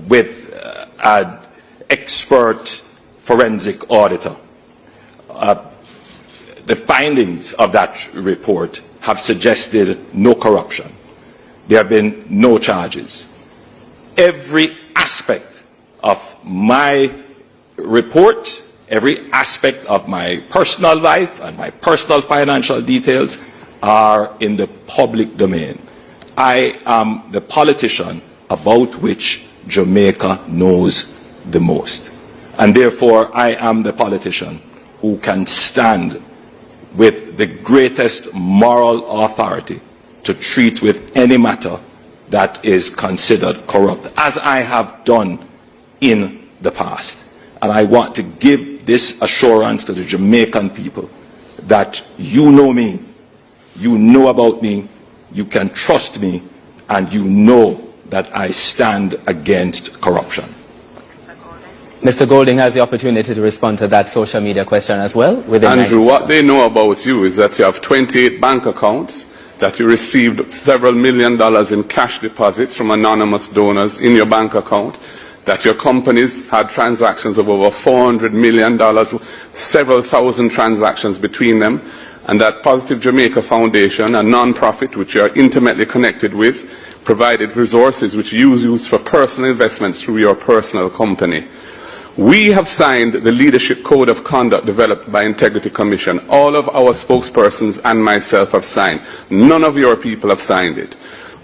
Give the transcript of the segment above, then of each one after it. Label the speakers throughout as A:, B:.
A: with an expert forensic auditor. The findings of that report have suggested no corruption. There have been no charges. Every aspect of my report, every aspect of my personal life and my personal financial details are in the public domain. I am the politician about which Jamaica knows the most. And therefore, I am the politician who can stand with the greatest moral authority to treat with any matter that is considered corrupt, as I have done in the past. And I want to give this assurance to the Jamaican people that you know me, you know about me, you can trust me, and you know that I stand against corruption.
B: Mr. Golding has the opportunity to respond to that social media question as well.
C: Andrew, what they know about you is that you have 28 bank accounts, that you received several $1 million in cash deposits from anonymous donors in your bank account, that your companies had transactions of over $400 million, several thousand transactions between them, and that Positive Jamaica Foundation, a non-profit which you are intimately connected with, provided resources which you use for personal investments through your personal company. We have signed the Leadership Code of Conduct developed by Integrity Commission. All of our spokespersons and myself have signed. None of your people have signed it.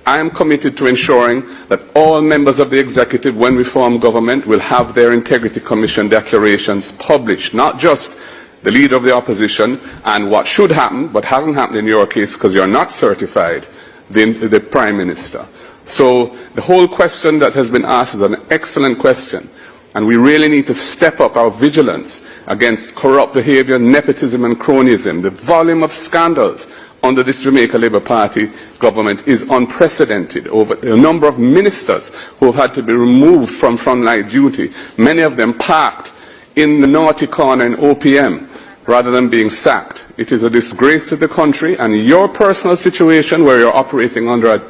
C: I am committed to ensuring that all members of the executive, when we form government, will have their Integrity Commission declarations published, not just the leader of the opposition and what should happen, but hasn't happened in your case because you're not certified, the Prime Minister. So the whole question that has been asked is an excellent question. And we really need to step up our vigilance against corrupt behavior, nepotism and cronyism. The volume of scandals under this Jamaica Labour Party government is unprecedented. Over the number of ministers who have had to be removed from frontline duty, many of them parked in the naughty corner in OPM rather than being sacked. It is a disgrace to the country, and your personal situation where you're operating under a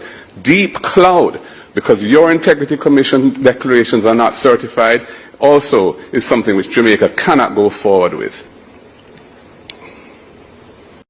C: deep cloud because your Integrity Commission declarations are not certified also is something which Jamaica cannot go forward with.